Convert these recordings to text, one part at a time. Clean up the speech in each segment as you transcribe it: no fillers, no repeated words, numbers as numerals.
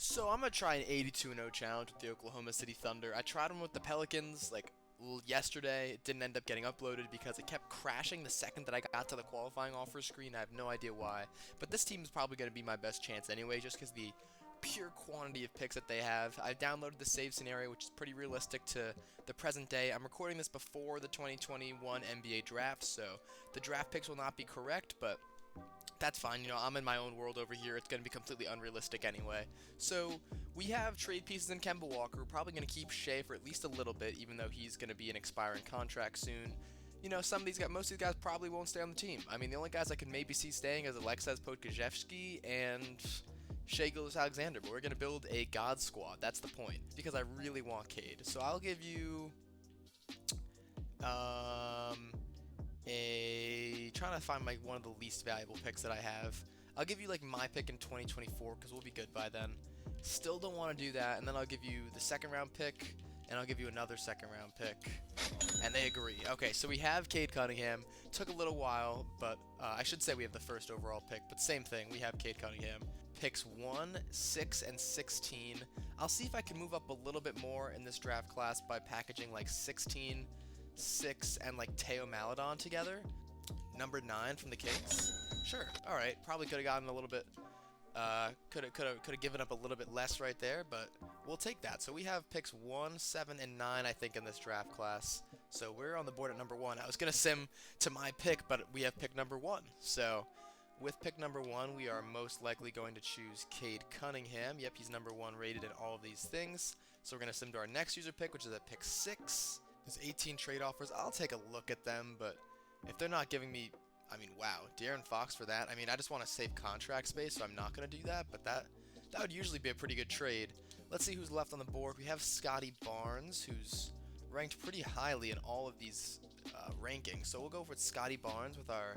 So I'm gonna try an 82-0 challenge with the Oklahoma City Thunder. I tried them with the Pelicans like yesterday. It didn't end up getting uploaded because it kept crashing the second that I got to the qualifying offer screen. I have no idea why. But this team is probably gonna be my best chance anyway, just because the pure quantity of picks that they have. I downloaded the save scenario, which is pretty realistic to the present day. I'm recording this before the 2021 NBA draft, so the draft picks will not be correct, but that's fine. I'm in my own world over here. It's going to be completely unrealistic anyway. So we have trade pieces in Kemba Walker. We're probably going to keep Shea for at least a little bit, even though he's going to be an expiring contract soon. Some of these guys, most of these guys probably won't stay on the team. I mean, the only guys I can maybe see staying is Alexis Podkojevsky and Shea Gilgeous-Alexander, but we're going to build a God squad. That's the point, because I really want Cade. So I'll give you trying to find one of the least valuable picks that I have. I'll give you like my pick in 2024 because we'll be good by then. Still don't want to do that, and then I'll give you the second round pick, and I'll give you another second round pick. And they agree. Okay, so we have Cade Cunningham. Took a little while, but I should say we have the first overall pick, but same thing. We have Cade Cunningham. Picks 1, 6, and 16. I'll see if I can move up a little bit more in this draft class by packaging like 16, 6, and like Teo Maladon together. Number 9 from the Kings. Sure. All right. Probably could have gotten a little bit. Could have given up a little bit less right there, but we'll take that. So we have picks 1, 7, and 9, I think, in this draft class. So we're on the board at number 1. I was gonna sim to my pick, but we have pick number 1. So with pick number 1, we are most likely going to choose Cade Cunningham. Yep, he's number 1 rated in all of these things. So we're gonna sim to our next user pick, which is at pick 6. There's 18 trade offers. I'll take a look at them, but if they're not giving me, I mean, wow, De'Aaron Fox for that. I mean, I just want to save contract space, so I'm not going to do that, but that would usually be a pretty good trade. Let's see who's left on the board. We have Scotty Barnes, who's ranked pretty highly in all of these rankings, so we'll go with Scotty Barnes with our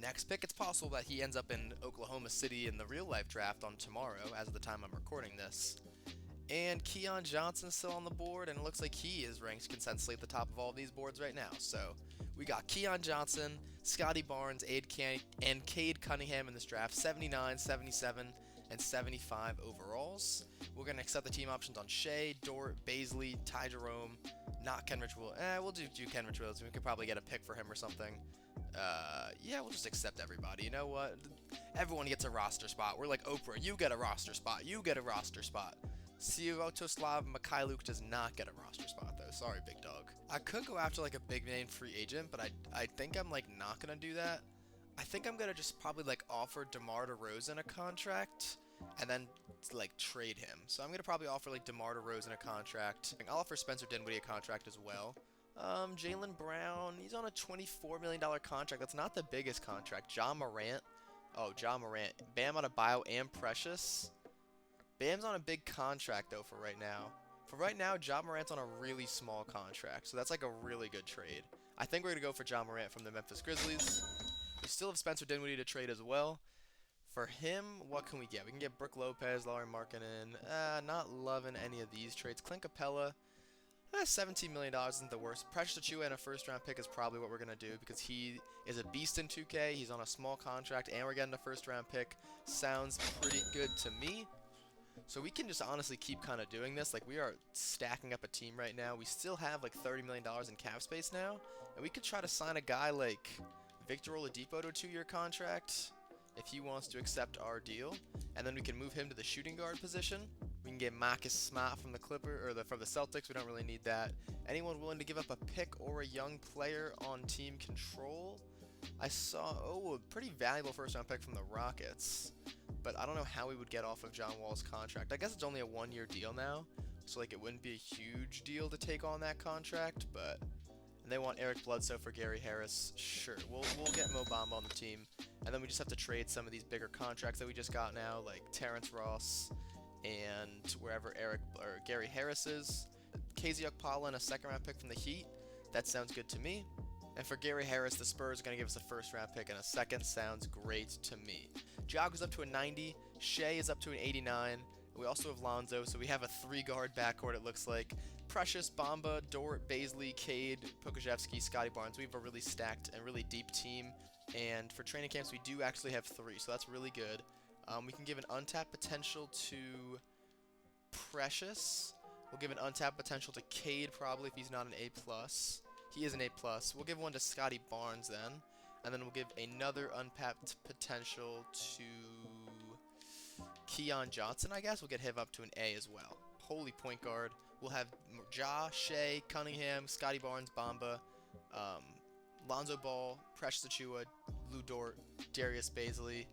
next pick. It's possible that he ends up in Oklahoma City in the real-life draft on tomorrow, as of the time I'm recording this. And Keon Johnson's still on the board, and it looks like he is ranked consensusly at the top of all of these boards right now. So we got Keon Johnson, Scotty Barnes, and Cade Cunningham in this draft. 79, 77, and 75 overalls. We're going to accept the team options on Shea, Dort, Baisley, Ty Jerome, not Kenrich Williams. We'll do Kenrich Williams. We could probably get a pick for him or something. Yeah, we'll just accept everybody. You know what? Everyone gets a roster spot. We're like Oprah. You get a roster spot. You get a roster spot. Sviatoslav Mikhailuk does not get a roster spot though. Sorry, big dog. I could go after like a big name free agent, but I think I'm like not gonna do that. I think I'm gonna just probably like offer DeMar DeRozan a contract and then like trade him. So I'm gonna probably offer like DeMar DeRozan a contract. I'll offer Spencer Dinwiddie a contract as well. Jaylen Brown, he's on a $24 million contract. That's not the biggest contract. Ja Morant. Oh, Ja Morant. Bam Adebayo and Precious. Bam's on a big contract, though, for right now. For right now, Ja Morant's on a really small contract, so that's like a really good trade. I think we're going to go for Ja Morant from the Memphis Grizzlies. We still have Spencer Dinwiddie to trade as well. For him, what can we get? We can get Brook Lopez, Lauri Markkanen. Not loving any of these trades. Clint Capella. $17 million isn't the worst. Precious Achiuwa and a first-round pick is probably what we're going to do because he is a beast in 2K. He's on a small contract, and we're getting a first-round pick. Sounds pretty good to me. So we can just honestly keep kind of doing this. Like, we are stacking up a team right now. We still have like $30 million in cap space now. And we could try to sign a guy like Victor Oladipo to a 2-year contract if he wants to accept our deal. And then we can move him to the shooting guard position. We can get Marcus Smart from the from the Celtics. We don't really need that. Anyone willing to give up a pick or a young player on team control? I saw, a pretty valuable first-round pick from the Rockets. But I don't know how we would get off of John Wall's contract. I guess it's only a 1-year deal now, so like it wouldn't be a huge deal to take on that contract. But and they want Eric Bledsoe for Gary Harris. Sure, we'll get Mo Bamba on the team, and then we just have to trade some of these bigger contracts that we just got now, like Terrence Ross and wherever Gary Harris is. KZ Okpala and a second-round pick from the Heat. That sounds good to me. And for Gary Harris, the Spurs are going to give us a first-round pick and a second. Sounds great to me. Jog is up to a 90. Shea is up to an 89. We also have Lonzo, so we have a 3-guard backcourt, it looks like. Precious, Bamba, Dort, Baisley, Cade, Pokusevski, Scotty Barnes. We have a really stacked and really deep team. And for training camps, we do actually have 3, so that's really good. We can give an untapped potential to Precious. We'll give an untapped potential to Cade, probably, if he's not an A+. He is an A+. We'll give one to Scotty Barnes, then. And then we'll give another untapped potential to Keon Johnson, I guess. We'll get him up to an A as well. Holy point guard. We'll have Ja, Shea, Cunningham, Scotty Barnes, Bamba, Lonzo Ball, Precious Achiuwa, Lou Dort, Darius Bazley,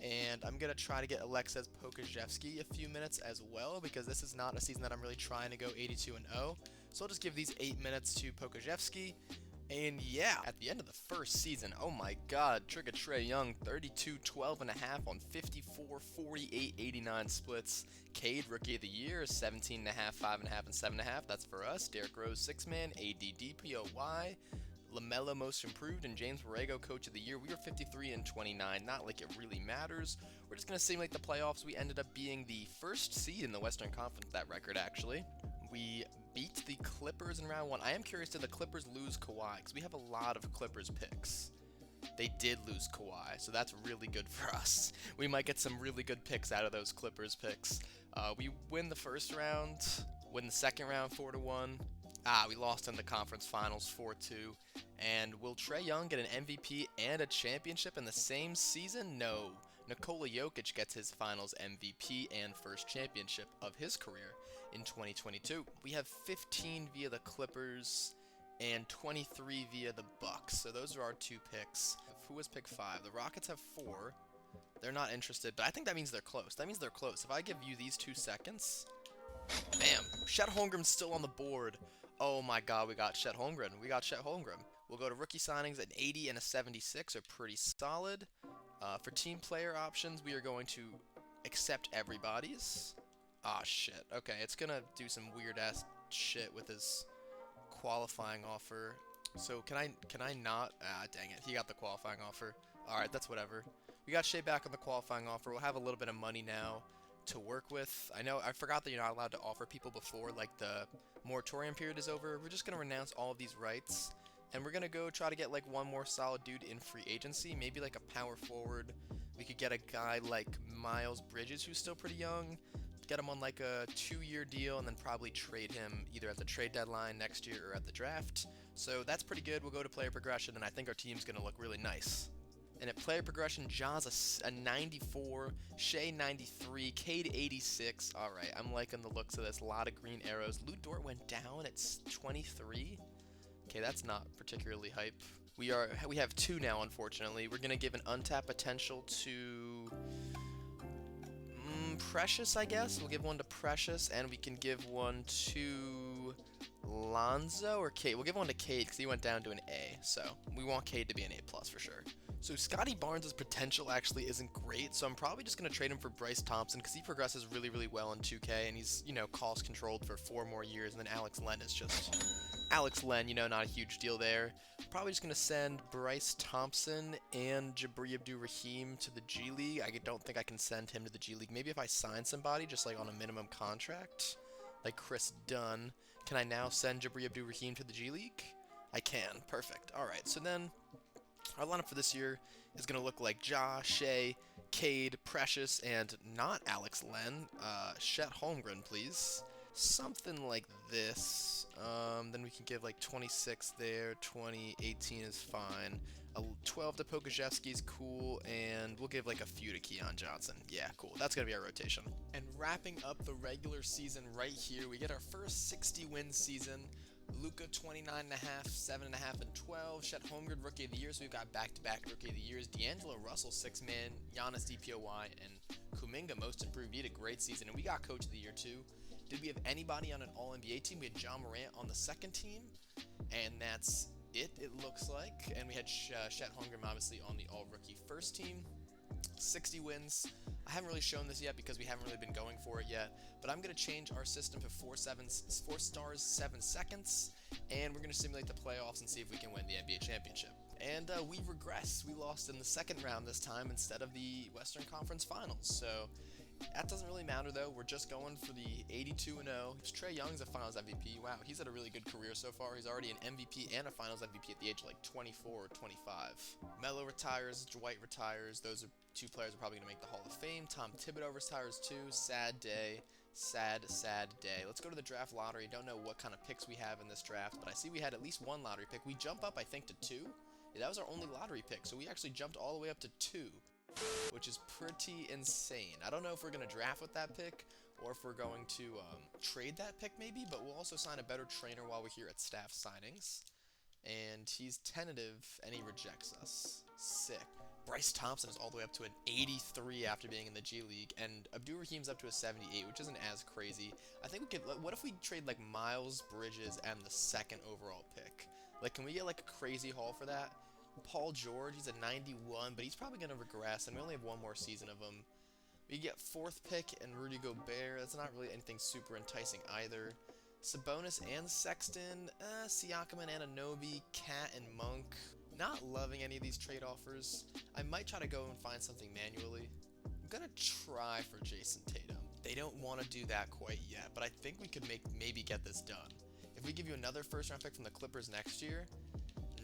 and I'm going to try to get Alexis Pokusevski a few minutes as well, because this is not a season that I'm really trying to go 82-0. So I'll just give these 8 minutes to Pokusevski. And yeah, at the end of the first season, oh my god, Trigger Trae Young, 32, 12.5 on 54, 48, 89 splits. Cade, Rookie of the Year, 17.5, 5.5, and 7.5. That's for us. Derrick Rose, 6-man. AD, DPOY. LaMelo, Most Improved, and James Borrego, Coach of the Year. We were 53 and 29. Not like it really matters. We're just going to simulate the playoffs. We ended up being the first seed in the Western Conference, that record, actually. We beat the Clippers in round 1. I am curious, did the Clippers lose Kawhi? Because we have a lot of Clippers picks. They did lose Kawhi, so that's really good for us. We might get some really good picks out of those Clippers picks. We win the first round, win the second round 4-1. We lost in the conference finals 4-2. And will Trae Young get an MVP and a championship in the same season? No. Nikola Jokic gets his finals MVP and first championship of his career in 2022. We have 15 via the Clippers and 23 via the Bucks. So those are our 2 picks. Who has pick 5? The Rockets have 4. They're not interested, but I think that means they're close. That means they're close. If I give you these 2 seconds... Bam! Chet Holmgren's still on the board. Oh my god, we got Chet Holmgren. We'll go to rookie signings. An 80 and a 76 are pretty solid. For team player options, we are going to accept everybody's. Shit. Okay, it's gonna do some weird-ass shit with his qualifying offer. So, can I not? Dang it. He got the qualifying offer. Alright, that's whatever. We got Shea back on the qualifying offer. We'll have a little bit of money now to work with. I forgot that you're not allowed to offer people before, like, the moratorium period is over. We're just going to renounce all of these rights, and we're going to go try to get, like, one more solid dude in free agency, maybe, like, a power forward. We could get a guy like Miles Bridges, who's still pretty young, get him on, like, a 2-year deal, and then probably trade him either at the trade deadline next year or at the draft. So that's pretty good. We'll go to player progression, and I think our team's going to look really nice. And at player progression, Ja's a 94, Shea 93, Cade 86. Alright, I'm liking the looks of this. A lot of green arrows. Lou Dort went down at 23. Okay, that's not particularly hype. We have 2 now, unfortunately. We're going to give an untapped potential to... Precious, I guess. We'll give one to Precious, and we can give one to Lonzo or Cade. We'll give one to Cade because he went down to an A, so we want Cade to be an A+ for sure. So Scotty Barnes' potential actually isn't great, so I'm probably just going to trade him for Bryce Thompson because he progresses really, really well in 2K, and he's, cost controlled for 4 more years, and then Alex Len is just... Alex Len, not a huge deal there. Probably just going to send Bryce Thompson and Jabri Abdul-Rahim to the G League. I don't think I can send him to the G League. Maybe if I sign somebody just like on a minimum contract, like Chris Dunn. Can I now send Jabri Abdul-Rahim to the G League? I can. Perfect. Alright, so then our lineup for this year is going to look like Ja, Shea, Cade, Precious, and not Alex Len. Chet Holmgren, please. Something like this. Then we can give like 26 there, 20, 18 is fine. 12 to Pokusevski is cool, and we'll give like a few to Keon Johnson. Yeah, cool. That's going to be our rotation. And wrapping up the regular season right here, we get our first 60-win season. Luka 29.5, 7.5, and 12. Chet Holmgren Rookie of the Year, so we've got back-to-back Rookie of the Years. D'Angelo Russell 6-man, Giannis DPOY, and Kuminga Most Improved. He had a great season, and we got Coach of the Year too. Did we have anybody on an All-NBA team? We had John Morant on the second team, and that's it looks like. And we had Chet Holmgren obviously on the All-Rookie first team. 60 wins. I haven't really shown this yet because we haven't really been going for it yet, but I'm going to change our system to 4 stars, 7 seconds, and we're going to simulate the playoffs and see if we can win the NBA championship. And we regress. We lost in the second round this time instead of the Western Conference Finals, so that doesn't really matter though. We're just going for the 82-0. Trae Young's a Finals MVP. Wow, he's had a really good career so far. He's already an MVP and a Finals MVP at the age of like 24 or 25. Melo retires, Dwight retires. Those are 2 players who are probably going to make the Hall of Fame. Tom Thibodeau retires too. Sad day. Sad, sad day. Let's go to the draft lottery. Don't know what kind of picks we have in this draft, but I see we had at least one lottery pick. We jump up, I think, to 2. Yeah, that was our only lottery pick, so we actually jumped all the way up to 2, which is pretty insane. I don't know if we're going to draft with that pick or if we're going to trade that pick maybe, but we'll also sign a better trainer while we're here at staff signings. And he's tentative, and he rejects us. Sick. Bryce Thompson is all the way up to an 83 after being in the G League, and Abdur-Rahim's up to a 78, which isn't as crazy. I think we could, what if we trade like Miles Bridges and the 2nd overall pick? Like, can we get like a crazy haul for that? Paul George, he's a 91, but he's probably going to regress, and we only have one more season of him. We get 4th pick and Rudy Gobert. That's not really anything super enticing either. Sabonis and Sexton, Siakam and Anunoby, Cat and Monk. Not loving any of these trade offers. I might try to go and find something manually. I'm gonna try for Jason Tatum. They don't want to do that quite yet, but I think we could maybe get this done. If we give you another first-round pick from the Clippers next year,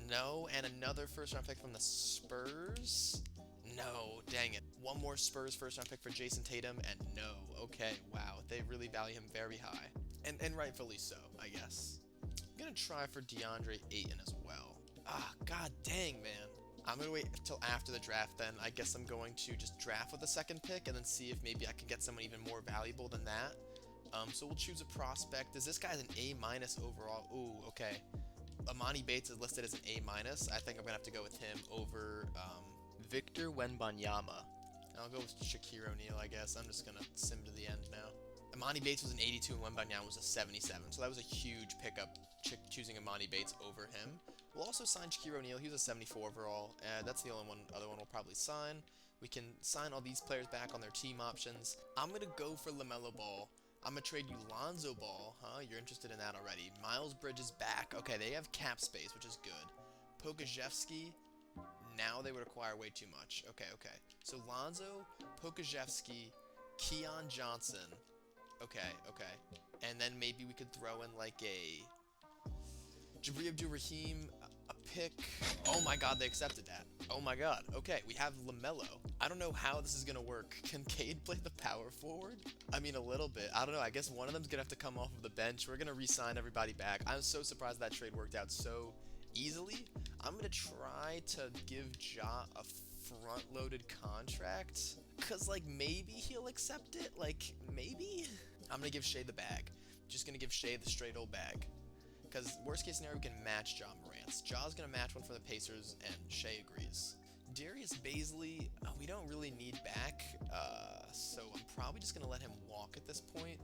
no, and another first-round pick from the Spurs, no, dang it. One more Spurs first-round pick for Jason Tatum, and no. Okay, wow, they really value him very high, and rightfully so, I guess. I'm gonna try for DeAndre Ayton as well. Ah, god dang, man. I'm going to wait until after the draft then. I guess I'm going to just draft with the 2nd pick and then see if maybe I can get someone even more valuable than that. So we'll choose a prospect. This guy's an A- overall. Ooh, okay. Amani Bates is listed as an A-. I think I'm going to have to go with him over Victor Wembanyama. I'll go with Shaquille O'Neal, I guess. I'm just going to sim to the end now. Amani Bates was an 82 and Wembanyama was a 77, so that was a huge pickup, choosing Amani Bates over him. We'll also sign Shaquille O'Neal. He was a 74 overall. That's the only other one we'll probably sign. We can sign all these players back on their team options. I'm going to go for LaMelo Ball. I'm going to trade you Lonzo Ball. Huh? You're interested in that already. Miles Bridges back. Okay, they have cap space, which is good. Pokazevsky. Now they would acquire way too much. Okay. So Lonzo, Pokazevsky, Keon Johnson. Okay. And then maybe we could throw in like a Jabri Abdur-Rahim, a pick. Oh my god, they accepted that. Oh my god. Okay, we have LaMelo. I don't know how this is going to work. Can Cade play the power forward? I mean, a little bit. I don't know. I guess one of them's going to have to come off of the bench. We're going to re-sign everybody back. I'm so surprised that trade worked out so easily. I'm going to try to give Ja a front-loaded contract. Because, like, maybe he'll accept it. Like, maybe? I'm going to give Shea the bag. Just going to give Shea the straight old bag. Because worst case scenario, we can match Ja Morant's. Ja's going to match one for the Pacers, and Shea agrees. Darius Bazley, we don't really need back, so I'm probably just going to let him walk at this point.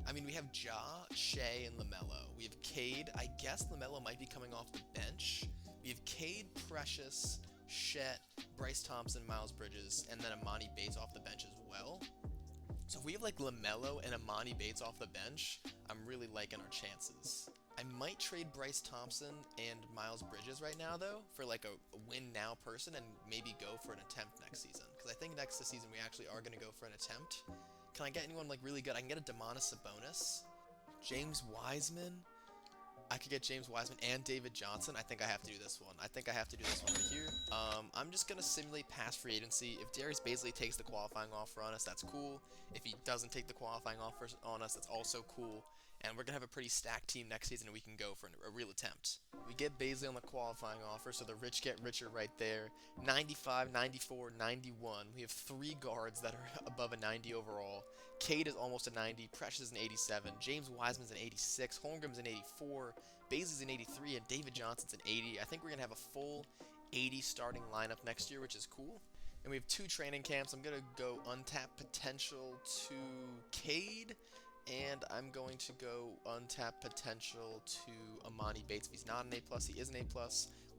I mean, we have Ja, Shea, and LaMelo. We have Cade. I guess LaMelo might be coming off the bench. We have Cade, Precious, Shet, Bryce Thompson, Miles Bridges, and then Amani Bates off the bench as well. So if we have like LaMelo and Amani Bates off the bench, I'm really liking our chances. I might trade Bryce Thompson and Miles Bridges right now, though, for like a win-now person and maybe go for an attempt next season. Because I think next season we actually are going to go for an attempt. Can I get anyone like really good? I can get a Domantas Sabonis, James Wiseman. I could get James Wiseman and David Johnson. I think I have to do this one. I think I have to do this one right here. I'm just going to simulate past free agency. If Darius Bazley takes the qualifying offer on us, that's cool. If he doesn't take the qualifying offer on us, that's also cool. And we're going to have a pretty stacked team next season, and we can go for a real attempt. We get Bazley on the qualifying offer, so the rich get richer right there. 95, 94, 91. We have 3 guards that are above a 90 overall. Cade is almost a 90. Precious is an 87. James Wiseman's an 86. Holmgren's an 84. Bazley's an 83. And David Johnson's an 80. I think we're going to have a full 80 starting lineup next year, which is cool. And we have 2 training camps. I'm going to go untapped potential to Cade. And I'm going to go untapped potential to Amani Bates. If he's not an A+, he is an A+.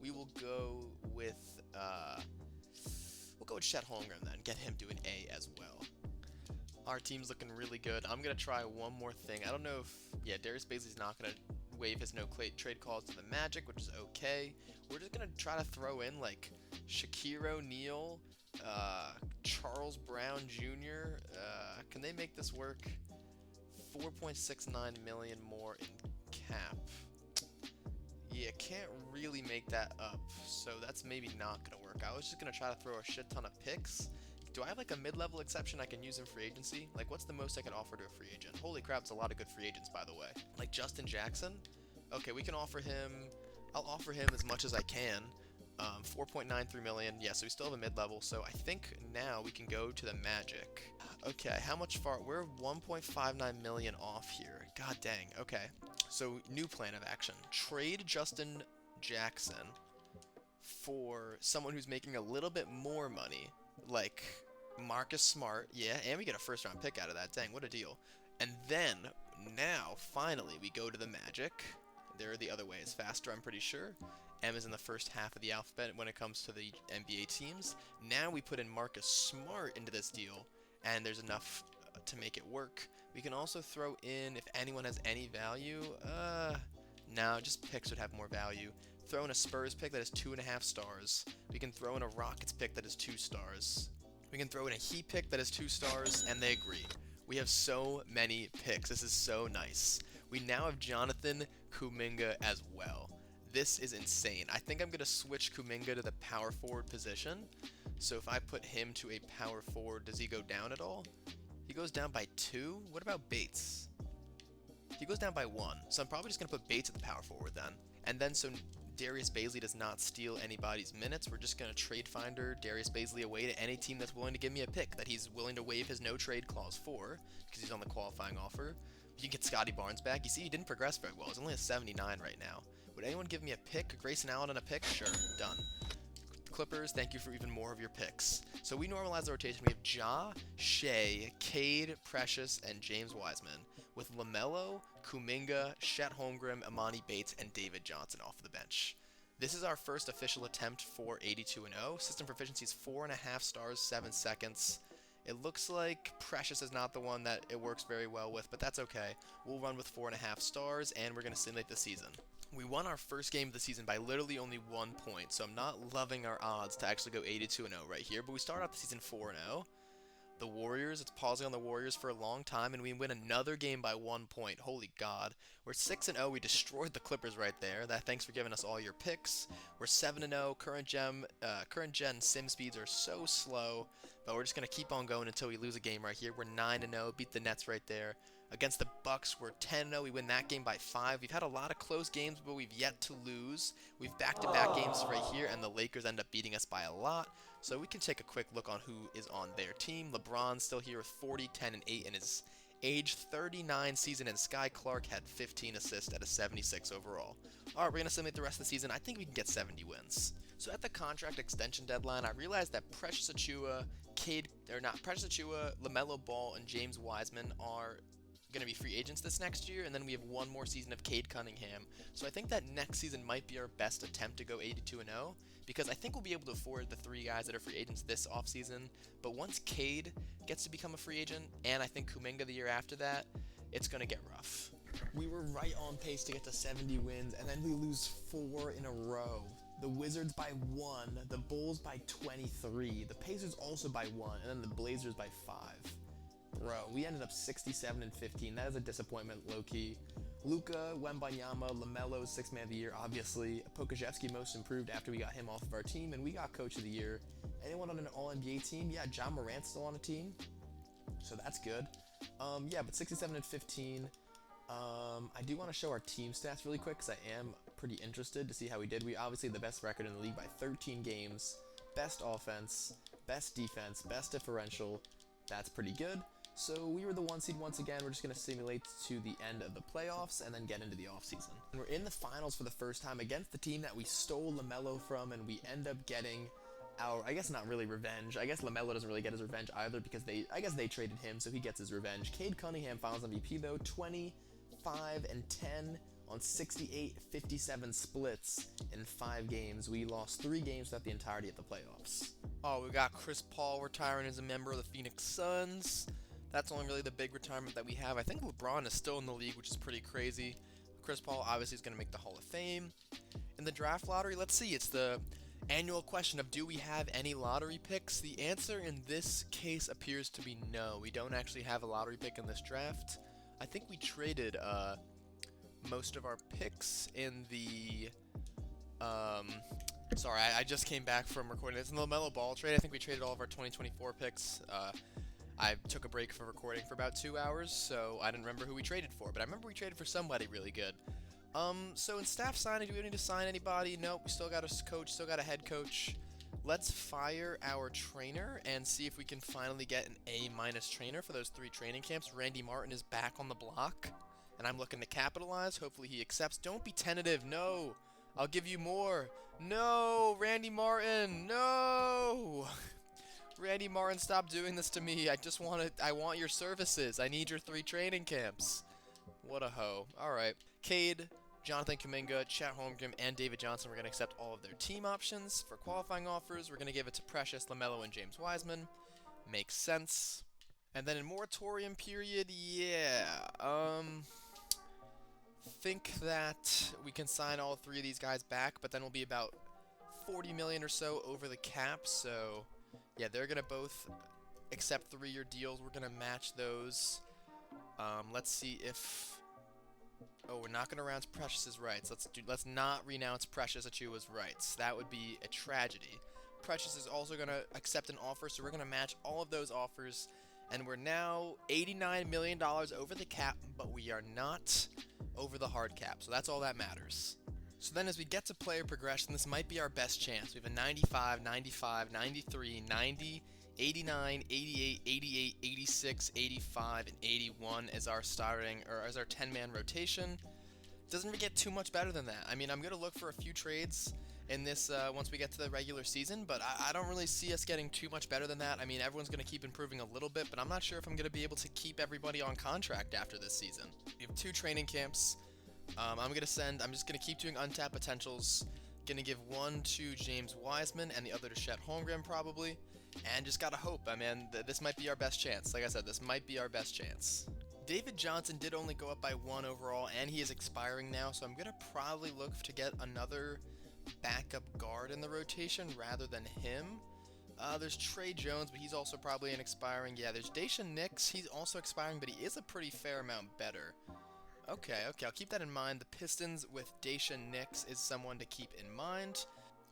We will go with, Chet Holmgren then. Get him to an A as well. Our team's looking really good. I'm going to try one more thing. I don't know if, Darius Bazley's not going to waive his no-trade clause to the Magic, which is okay. We're just going to try to throw in, like, Shaquille O'Neal, Charles Brown Jr. Can they make this work? 4.69 million more in cap. Yeah, can't really make that up, so that's maybe not gonna work. I was just gonna try to throw a shit ton of picks, do I have like a mid-level exception I can use in free agency? Like, what's the most I can offer to a free agent? Holy crap, it's a lot of good free agents, by the way. Like Justin Jackson. Okay, we can offer him. I'll offer him as much as I can. 4.93 million. Yeah, so we still have a mid-level. So I think now we can go to the Magic. Okay, how much far? We're 1.59 million off here. God dang. Okay, so new plan of action. Trade Justin Jackson for someone who's making a little bit more money, like Marcus Smart. Yeah, and we get a first-round pick out of that. Dang, what a deal. And then, now, finally, we go to the Magic. They're the other way is faster, I'm pretty sure. M is in the first half of the alphabet when it comes to the NBA teams. Now we put in Marcus Smart into this deal, and there's enough to make it work. We can also throw in, if anyone has any value, no, just picks would have more value. Throw in a Spurs pick that has 2.5 stars. We can throw in a Rockets pick that has 2 stars. We can throw in a Heat pick that has 2 stars, and they agree. We have so many picks. This is so nice. We now have Jonathan Kuminga as well. This is insane. I think I'm going to switch Kuminga to the power forward position. So if I put him to a power forward, does he go down at all? He goes down by 2? What about Bates? He goes down by 1. So I'm probably just going to put Bates at the power forward then. And then so Darius Bazley does not steal anybody's minutes. We're just going to trade finder Darius Bazley away to any team that's willing to give me a pick that he's willing to waive his no trade clause for, because he's on the qualifying offer. You can get Scotty Barnes back. You see, he didn't progress very well. He's only a 79 right now. Would anyone give me a pick? Grayson Allen and a pick? Sure, done. Clippers, thank you for even more of your picks. So we normalize the rotation. We have Ja, Shea, Cade, Precious, and James Wiseman, with LaMelo, Kuminga, Chet Holmgren, Amani Bates, and David Johnson off the bench. This is our first official attempt for 82-0. System proficiency is 4.5 stars, 7 seconds. It looks like Precious is not the one that it works very well with, but that's okay. We'll run with 4.5 stars, and we're going to simulate the season. We won our first game of the season by literally only 1 point, so I'm not loving our odds to actually go 82-0 right here, but we start out the season 4-0. The Warriors, it's pausing on the Warriors for a long time, and we win another game by 1 point. Holy God. We're 6-0. We destroyed the Clippers right there. Thanks for giving us all your picks. We're 7-0. Current Gen sim speeds are so slow, but we're just going to keep on going until we lose a game right here. We're 9-0. Beat the Nets right there. Against the Bucks, we're 10-0. We win that game by 5. We've had a lot of close games, but we've yet to lose. We've back-to-back games right here, and the Lakers end up beating us by a lot. So we can take a quick look on who is on their team. LeBron's still here with 40, 10, and 8 in his age 39 season, and Sky Clark had 15 assists at a 76 overall. Alright, we're going to simulate the rest of the season. I think we can get 70 wins. So at the contract extension deadline, I realized that Precious Achiuwa, LaMelo Ball, and James Wiseman are going to be free agents this next year, and then we have one more season of Cade Cunningham. So I think that next season might be our best attempt to go 82-0, because I think we'll be able to afford the 3 guys that are free agents this offseason. But once Cade gets to become a free agent, and I think Kuminga the year after that, it's going to get rough. We were right on pace to get to 70 wins, and then we lose 4 in a row. The Wizards by 1, the Bulls by 23, the Pacers also by 1, and then the Blazers by 5. Bro, we ended up 67-15. That is a disappointment, low-key. Luka, Wembanyama, LaMelo, 6th man of the year, obviously. Pokazevsky most improved after we got him off of our team, and we got coach of the year. Anyone on an All-NBA team? Yeah, John Morant's still on a team, so that's good. Yeah, but 67-15. I do want to show our team stats really quick, because I am pretty interested to see how we did. We obviously had the best record in the league by 13 games. Best offense, best defense, best differential. That's pretty good. So we were the 1 seed once again. We're just going to simulate to the end of the playoffs and then get into the offseason. And we're in the finals for the first time against the team that we stole LaMelo from, and we end up getting our, I guess not really revenge. I guess LaMelo doesn't really get his revenge either, because I guess they traded him, so he gets his revenge. Cade Cunningham finals MVP though, 25 and 10 on 68-57 splits in 5 games. We lost 3 games throughout the entirety of the playoffs. Oh, we got Chris Paul retiring as a member of the Phoenix Suns. That's only really the big retirement that we have. I think LeBron is still in the league, which is pretty crazy. Chris Paul obviously is going to make the Hall of Fame. In the draft lottery, let's see. It's the annual question of, do we have any lottery picks? The answer in this case appears to be no. We don't actually have a lottery pick in this draft. I think we traded most of our picks in the Sorry, I just came back from recording. It's in the LaMelo Ball trade. I think we traded all of our 2024 picks. I took a break from recording for about 2 hours, so I didn't remember who we traded for, but I remember we traded for somebody really good. So in staff signing, do we need to sign anybody? Nope, we still got a coach, still got a head coach. Let's fire our trainer and see if we can finally get an A- trainer for those 3 training camps. Randy Martin is back on the block, and I'm looking to capitalize. Hopefully he accepts. Don't be tentative. No. I'll give you more. No, Randy Martin. No. Randy Martin, stop doing this to me. I want your services. I need your 3 training camps. What a hoe. Alright. Cade, Jonathan Kuminga, Chet Holmgren, and David Johnson. We're going to accept all of their team options. For qualifying offers, we're going to give it to Precious, LaMelo, and James Wiseman. Makes sense. And then in moratorium period, yeah. Think that we can sign all 3 of these guys back, but then we'll be about 40 million or so over the cap, so yeah, they're gonna both accept 3-year deals. We're gonna match those. Let's see if... Oh, we're not gonna renounce Precious's rights. Let's not renounce Precious Achiuwa's rights. That would be a tragedy. Precious is also gonna accept an offer, so we're gonna match all of those offers, and we're now $89 million over the cap, but we are not over the hard cap, so that's all that matters. So then as we get to player progression, this might be our best chance. We have a 95, 95, 93, 90, 89, 88, 88, 86, 85, and 81 as our as our 10-man rotation. Doesn't really get too much better than that. I mean, I'm going to look for a few trades in this once we get to the regular season, but I don't really see us getting too much better than that. I mean, everyone's going to keep improving a little bit, but I'm not sure if I'm going to be able to keep everybody on contract after this season. We have 2 training camps. I'm just going to keep doing untapped potentials. Going to give one to James Wiseman and the other to Chet Holmgren probably. And just gotta hope. I mean, this might be our best chance. Like I said, this might be our best chance. David Johnson did only go up by 1 overall, and he is expiring now, so I'm going to probably look to get another backup guard in the rotation rather than him. There's Trey Jones, but he's also probably an expiring. Yeah, there's Daishen Nix. He's also expiring, but he is a pretty fair amount better. Okay, I'll keep that in mind. The Pistons with Daishen Nix is someone to keep in mind.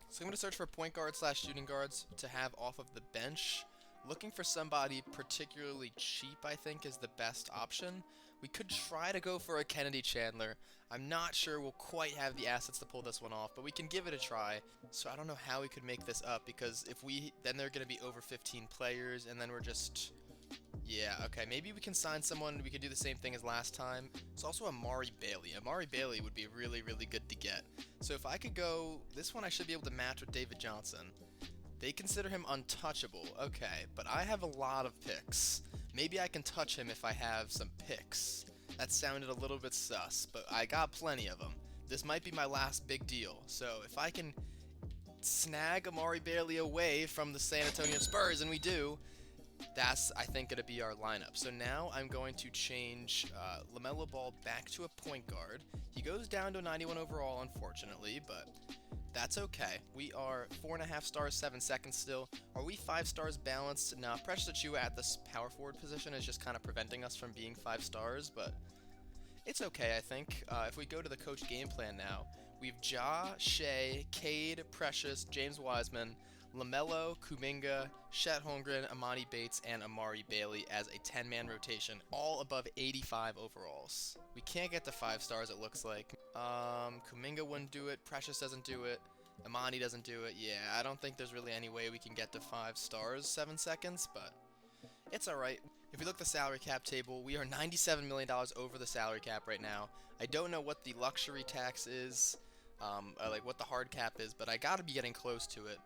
So I'm going to search for point guard / shooting guards to have off of the bench. Looking for somebody particularly cheap, I think, is the best option. We could try to go for a Kennedy Chandler. I'm not sure we'll quite have the assets to pull this one off, but we can give it a try. So I don't know how we could make this up, because then they're going to be over 15 players, and then we're just... Yeah, okay, maybe we can sign someone. We could do the same thing as last time. It's also Amari Bailey. Amari Bailey would be really, really good to get. So if I could go... This one I should be able to match with David Johnson. They consider him untouchable. Okay, but I have a lot of picks. Maybe I can touch him if I have some picks. That sounded a little bit sus, but I got plenty of them. This might be my last big deal. So if I can snag Amari Bailey away from the San Antonio Spurs, and we do... That's, I think, going to be our lineup. So now I'm going to change LaMelo Ball back to a point guard. He goes down to a 91 overall, unfortunately, but that's okay. We are 4.5 stars, 7 seconds still. Are we 5 stars balanced? Now, Precious Achiuwa at this power forward position is just kind of preventing us from being 5 stars, but it's okay, I think. If we go to the coach game plan now, we have Ja, Shea, Cade, Precious, James Wiseman, LaMelo, Kuminga, Chet Holmgren, Amani Bates, and Amari Bailey as a 10-man rotation, all above 85 overalls. We can't get to 5 stars, it looks like. Kuminga wouldn't do it, Precious doesn't do it, Amani doesn't do it. Yeah, I don't think there's really any way we can get to 5 stars, 7 seconds, but it's alright. If we look at the salary cap table, we are $97 million over the salary cap right now. I don't know what the luxury tax is, like what the hard cap is, but I gotta be getting close to it.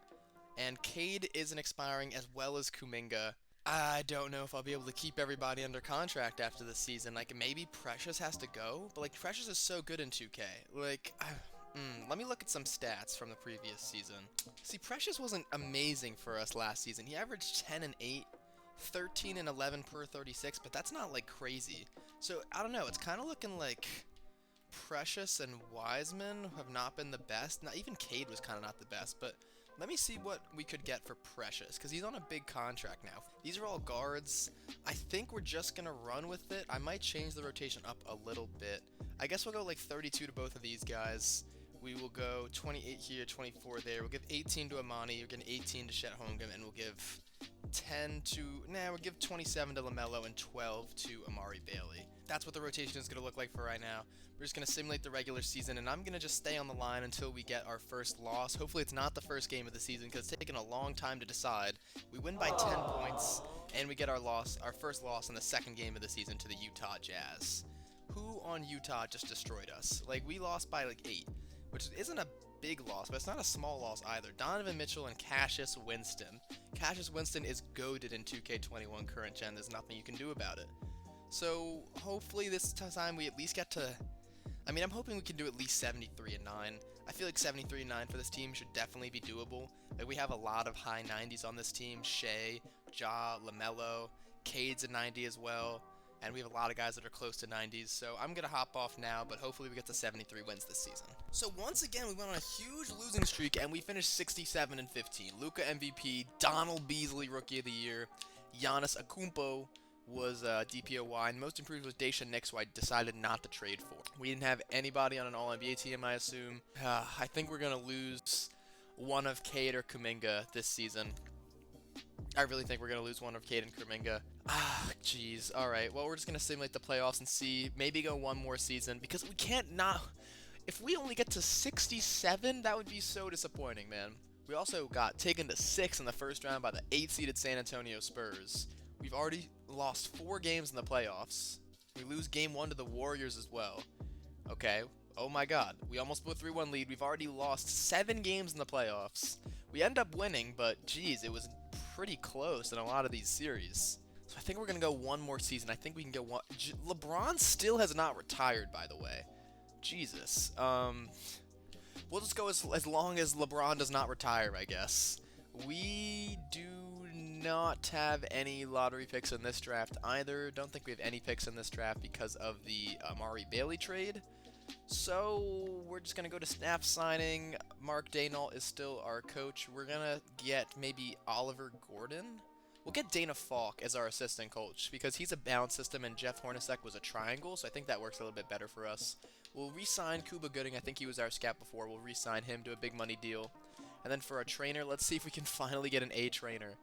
And Cade isn't expiring, as well as Kuminga. I don't know if I'll be able to keep everybody under contract after this season. Like, maybe Precious has to go? But, like, Precious is so good in 2K. Like, let me look at some stats from the previous season. See, Precious wasn't amazing for us last season. He averaged 10 and 8, 13 and 11 per 36, but that's not, like, crazy. So, I don't know. It's kind of looking like Precious and Wiseman have not been the best. Not even Cade was kind of not the best, but... Let me see what we could get for Precious, because he's on a big contract now. These are all guards. I think we're just going to run with it. I might change the rotation up a little bit. I guess we'll go like 32 to both of these guys. We will go 28 here, 24 there. We'll give 18 to Amani. We're getting 18 to Chet Holmgren, and we'll give 10 to, we'll give 27 to LaMelo and 12 to Amari Bailey. That's what the rotation is going to look like for right now. We're just going to simulate the regular season, and I'm going to just stay on the line until we get our first loss. Hopefully it's not the first game of the season, because it's taken a long time to decide. We win by 10 points, and we get our first loss in the second game of the season to the Utah Jazz. Who on Utah just destroyed us? Like, we lost by like 8, which isn't a big loss, but it's not a small loss either. Donovan Mitchell and Cassius Winston. Cassius Winston is goated in 2K21 Current Gen. There's nothing you can do about it. So hopefully this time we at least get to, I'm hoping we can do at least 73-9. I feel like 73-9 for this team should definitely be doable. Like, we have a lot of high 90s on this team. Shea, Ja, LaMelo, Cade's a 90 as well. And we have a lot of guys that are close to 90s, so I'm going to hop off now, but hopefully we get to 73 wins this season. So once again, we went on a huge losing streak, and we finished 67-15. Luka MVP, Donald Beasley Rookie of the Year, Giannis Akumpo was DPOY, and most improved was Daisha Nix, who I decided not to trade for. We didn't have anybody on an All-NBA team, I assume. I think we're going to lose one of Cade or Kuminga this season. I really think we're going to lose one of Cade and Kuminga. Jeez. Alright, well, we're just going to simulate the playoffs and see. Maybe go one more season, because we can't not... If we only get to 67, that would be so disappointing, man. We also got taken to 6 in the first round by the 8-seeded San Antonio Spurs. We've already lost 4 games in the playoffs. We lose game 1 to the Warriors as well. Okay. Oh my god. We almost blew a 3-1 lead. We've already lost 7 games in the playoffs. We end up winning, but geez, it was pretty close in a lot of these series. So I think we're going to go one more season. I think we can go one. LeBron still has not retired, by the way. Jesus. We'll just go as long as LeBron does not retire, I guess. We do not have any lottery picks in this draft either. Don't think we have any picks in this draft because of the Amari Bailey trade. So we're just going to go to snap signing. Mark Daignault is still our coach. We're going to get maybe Oliver Gordon. We'll get Dana Falk as our assistant coach because he's a bound system and Jeff Hornacek was a triangle, so I think that works a little bit better for us. We'll re-sign Cuba Gooding. I think he was our scout before. We'll re-sign him to a big money deal. And then for our trainer, let's see if we can finally get an A trainer.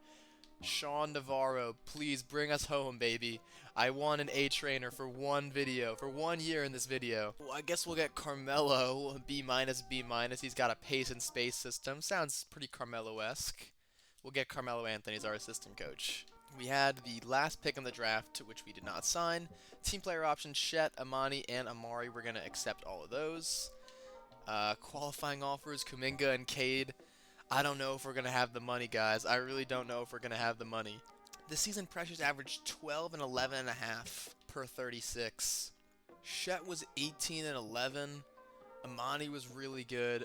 Sean Navarro, please bring us home, baby. I want an A trainer for one video, for 1 year in this video. Well, I guess we'll get Carmelo, B-, B-. He's got a pace and space system. Sounds pretty Carmelo-esque. We'll get Carmelo Anthony as our assistant coach. We had the last pick in the draft, which we did not sign. Team player options, Chet, Amani, and Amari. We're going to accept all of those. Qualifying offers, Kuminga and Cade. I don't know if we're going to have the money, guys. I really don't know if we're going to have the money. This season, Precious averaged 12 and 11.5 per 36. Chet was 18 and 11. Amani was really good.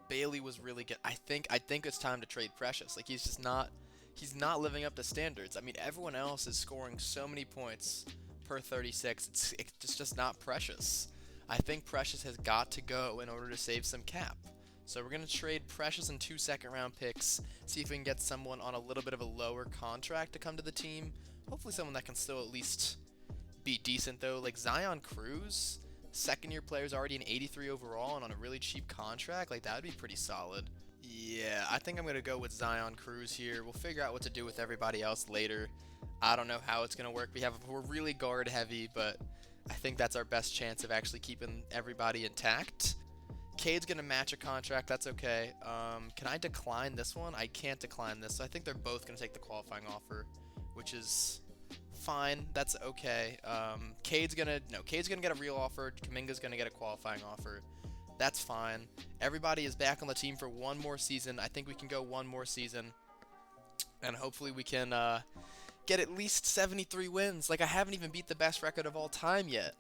Bailey was really good. I think it's time to trade Precious. Like, he's not living up to standards. I mean, everyone else is scoring so many points per 36. It's just not Precious. I think Precious has got to go in order to save some cap. So we're going to trade Precious and 2 second-round picks, see if we can get someone on a little bit of a lower contract to come to the team. Hopefully someone that can still at least be decent, though. Like Zion Cruz, second-year player's already an 83 overall and on a really cheap contract. Like, that would be pretty solid. Yeah, I think I'm going to go with Zion Cruz here. We'll figure out what to do with everybody else later. I don't know how it's going to work. We're really guard-heavy, but I think that's our best chance of actually keeping everybody intact. Cade's going to match a contract. That's okay. Can I decline this one? I can't decline this. So I think they're both going to take the qualifying offer, which is fine. That's okay. Cade's going to get a real offer. Kuminga's going to get a qualifying offer. That's fine. Everybody is back on the team for one more season. I think we can go one more season. And hopefully we can get at least 73 wins. Like, I haven't even beat the best record of all time yet.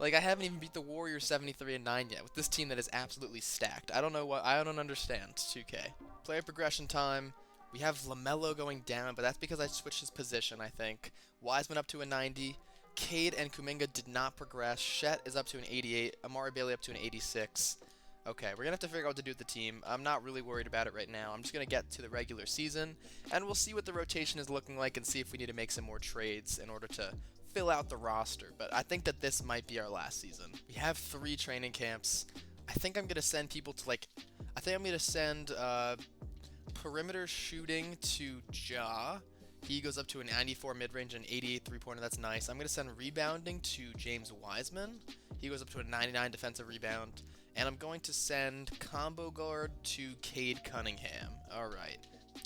Like, I haven't even beat the Warriors 73-9 yet with this team that is absolutely stacked. I don't understand 2K. Player progression time. We have LaMelo going down, but that's because I switched his position, I think. Wiseman up to a 90. Cade and Kuminga did not progress. Chet is up to an 88. Amari Bailey up to an 86. Okay, we're going to have to figure out what to do with the team. I'm not really worried about it right now. I'm just going to get to the regular season, and we'll see what the rotation is looking like and see if we need to make some more trades in order to fill out the roster. But I think that this might be our last season. We have 3 training camps. I think I'm gonna send people to like, I think I'm gonna send perimeter shooting to Ja. He goes up to a 94 mid-range and 88 three-pointer. That's nice. I'm gonna send rebounding to James Wiseman. He goes up to a 99 defensive rebound. And I'm going to send combo guard to Cade Cunningham. All right.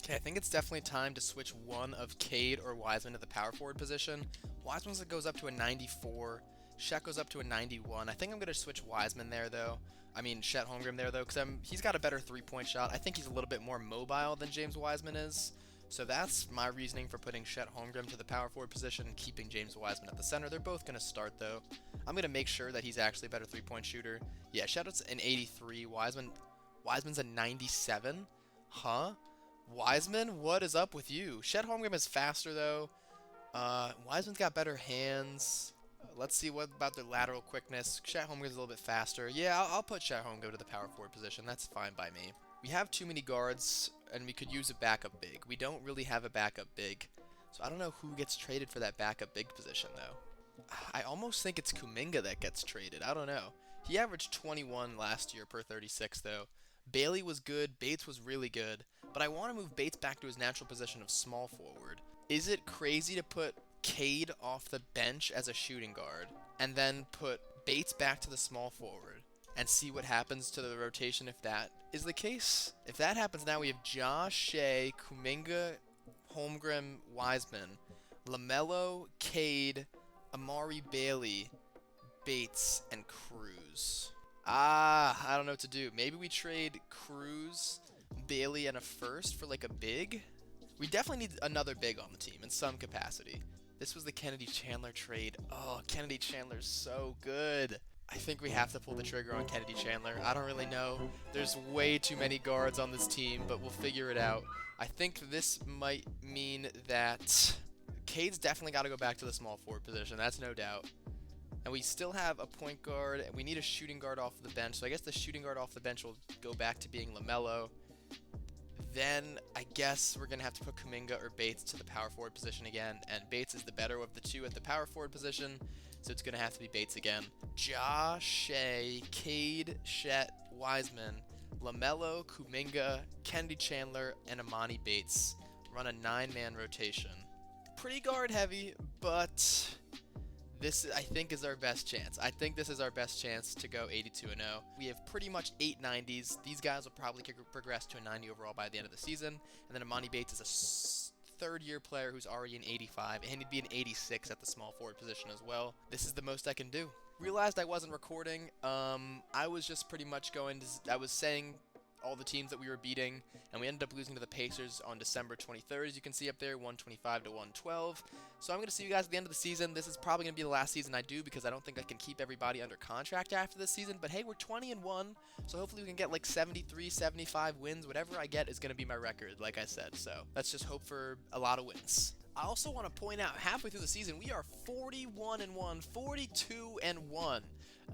Okay, I think it's definitely time to switch one of Cade or Wiseman to the power forward position. Wiseman goes up to a 94. Shet goes up to a 91. I think I'm going to switch Wiseman there, though. I mean, Shet Holmgren there, though, because he's got a better three-point shot. I think he's a little bit more mobile than James Wiseman is. So that's my reasoning for putting Shet Holmgren to the power forward position and keeping James Wiseman at the center. They're both going to start, though. I'm going to make sure that he's actually a better three-point shooter. Yeah, Shet's an 83. Wiseman's a 97. Huh? Wiseman, what is up with you? Shet Holmgren is faster, though. Wiseman's got better hands. Let's see what about their lateral quickness. Shet Holmgren's a little bit faster. Yeah, I'll put Shet Holmgren to the power forward position. That's fine by me. We have too many guards, and we could use a backup big. We don't really have a backup big, so I don't know who gets traded for that backup big position, though. I almost think it's Kuminga that gets traded. I don't know. He averaged 21 last year per 36, though. Bailey was good. Bates was really good. But I want to move Bates back to his natural position of small forward. Is it crazy to put Cade off the bench as a shooting guard and then put Bates back to the small forward and see what happens to the rotation if that is the case? If that happens, now we have Josh Shea, Kuminga, Holmgren, Wiseman, LaMelo, Cade, Amari Bailey, Bates, and Cruz. I don't know what to do. Maybe we trade Cruz, Bailey, and a first for like a big? We definitely need another big on the team in some capacity. This was the Kennedy Chandler trade. Oh, Kennedy Chandler's so good. I think we have to pull the trigger on Kennedy Chandler. I don't really know. There's way too many guards on this team, but we'll figure it out. I think this might mean that Cade's definitely got to go back to the small forward position. That's no doubt. And we still have a point guard, and we need a shooting guard off the bench. So I guess the shooting guard off the bench will go back to being LaMelo. Then I guess we're going to have to put Kuminga or Bates to the power forward position again. And Bates is the better of the two at the power forward position, so it's going to have to be Bates again. Josh Shea, Cade, Shet, Wiseman, LaMelo, Kuminga, Kennedy Chandler, and Amani Bates run a 9-man rotation. Pretty guard heavy, but this, I think, is our best chance. I think this is our best chance to go 82-0. We have pretty much 8 90s. These guys will probably progress to a 90 overall by the end of the season. And then Amani Bates is a third-year player who's already an 85, and he'd be an 86 at the small forward position as well. This is the most I can do. Realized I wasn't recording. I was just pretty much I was saying all the teams that we were beating, and we ended up losing to the Pacers on December 23rd, as you can see up there, 125 to 112. So I'm going to see you guys at the end of the season. This is probably going to be the last season I do because I don't think I can keep everybody under contract after this season. But hey, we're 20-1, so hopefully we can get like 73, 75 wins. Whatever I get is going to be my record, like I said. So let's just hope for a lot of wins. I also want to point out, halfway through the season, we are 41-1, 42-1.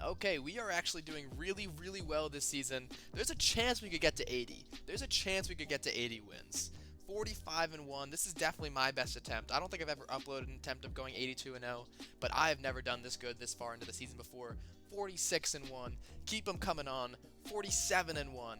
Okay, we are actually doing really, really well this season. There's a chance we could get to 80. There's a chance we could get to 80 wins. 45-1. This is definitely my best attempt. I don't think I've ever uploaded an attempt of going 82-0, but I have never done this good this far into the season before. 46-1. Keep them coming on. 47-1.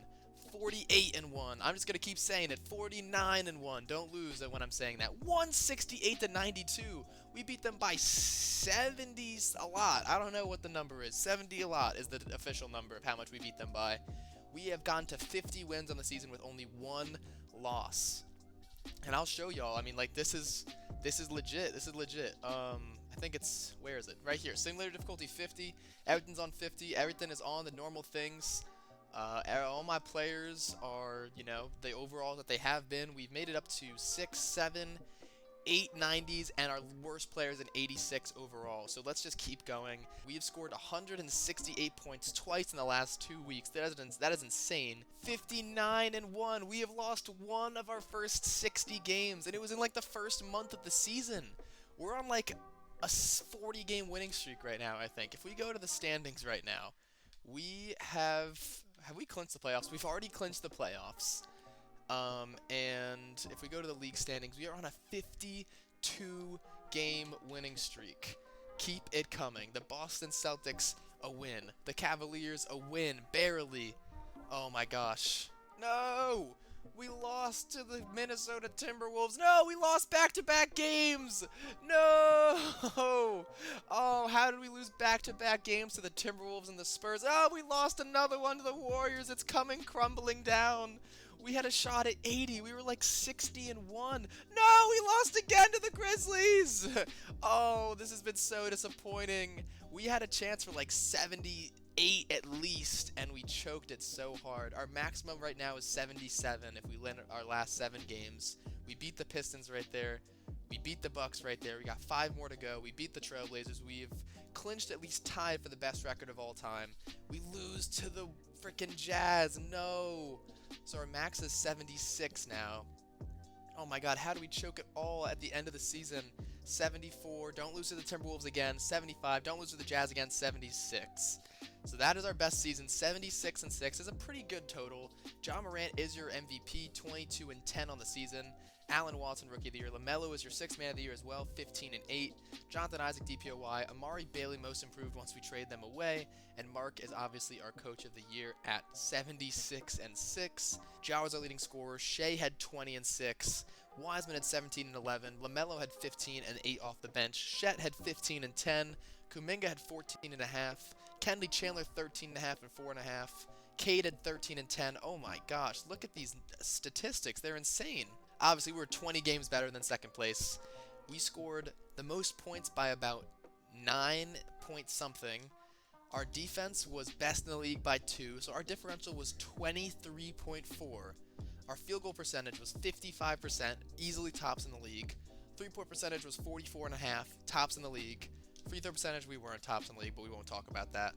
48-1. I'm just gonna keep saying it. 49-1. Don't lose when I'm saying that. 168-92. We beat them by 70s a lot. I don't know what the number is. 70 a lot is the official number of how much we beat them by. We have gone to 50 wins on the season with only 1 loss. And I'll show y'all. I mean, like, this is legit. This is legit. I think it's, where is it? Right here. Simulator difficulty 50. Everything's on 50. Everything is on the normal things. All my players are, you know, the overall that they have been. We've made it up to 6, 7, 8 90s, and our worst players in 86 overall. So let's just keep going. We have scored 168 points twice in the last 2 weeks. That is insane. 59-1. We have lost one of our first 60 games, and it was in like the first month of the season. We're on like a 40-game winning streak right now, I think. If we go to the standings right now, we have we clinched the playoffs? We've already clinched the playoffs. And if we go to the league standings, we are on a 52-game winning streak. Keep it coming. The Boston Celtics a win. The Cavaliers, a win, barely. Oh my gosh. No! We lost to the Minnesota Timberwolves. No, we lost back-to-back games. No! Oh, how did we lose back-to-back games to the Timberwolves and the Spurs? Oh, we lost another one to the Warriors. It's coming crumbling down. We had a shot at 80. We were like 60-1. No, we lost again to the Grizzlies. Oh, this has been so disappointing. We had a chance for like 78 at least, and we choked it so hard. Our maximum right now is 77 if we win our last 7 games. We beat the Pistons right there. We beat the Bucks right there. We got 5 more to go. We beat the Trailblazers. We've clinched at least tied for the best record of all time. We lose to the freaking Jazz. No. So our max is 76 now. Oh my god, how do we choke it all at the end of the season? 74, don't lose to the Timberwolves again. 75, don't lose to the Jazz again. 76. So that is our best season. 76-6 is a pretty good total. Ja Morant is your MVP, 22-10 on the season. Allen Watson, Rookie of the Year. LaMelo is your 6th Man of the Year as well, 15-8. Jonathan Isaac, DPOY. Amari Bailey, Most Improved once we trade them away. And Mark is obviously our Coach of the Year at 76-6. Ja was our leading scorer. Shea had 20-6. Wiseman had 17 and 11. LaMelo had 15 and 8 off the bench. Shet had 15 and 10. Kuminga had 14 and a half. Kenley Chandler 13 and a half and 4 and a half. Cade had 13 and 10. Oh my gosh, look at these statistics. They're insane. Obviously, we were 20 games better than second place. We scored the most points by about 9 point something. Our defense was best in the league by 2, so our differential was 23.4. Our field goal percentage was 55%, easily tops in the league. 3-point percentage was 44.5, tops in the league. Free throw percentage, we weren't tops in the league, but we won't talk about that.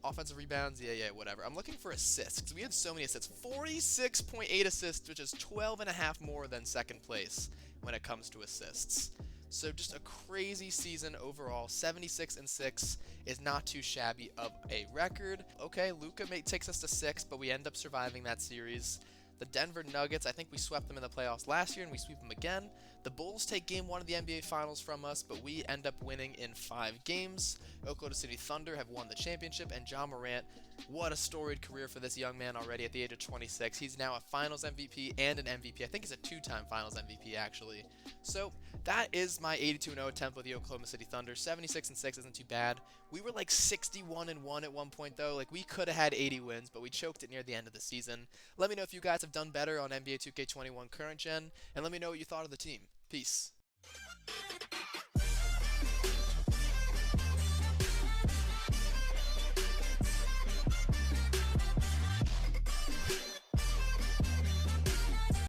Offensive rebounds, yeah, whatever. I'm looking for assists, because we had so many assists. 46.8 assists, which is 12.5 more than second place when it comes to assists. So just a crazy season overall. 76-6 is not too shabby of a record. Okay, Luka takes us to 6, but we end up surviving that series. The Denver Nuggets, I think we swept them in the playoffs last year, and we sweep them again. The Bulls take Game 1 of the NBA Finals from us, but we end up winning in 5 games. Oklahoma City Thunder have won the championship, and Ja Morant, what a storied career for this young man already at the age of 26. He's now a Finals MVP and an MVP. I think he's a 2-time Finals MVP, actually. So that is my 82-0 attempt with the Oklahoma City Thunder. 76-6 isn't too bad. We were like 61-1 at one point, though. Like, we could have had 80 wins, but we choked it near the end of the season. Let me know if you guys have done better on NBA 2K21 Current Gen, and let me know what you thought of the team. Peace.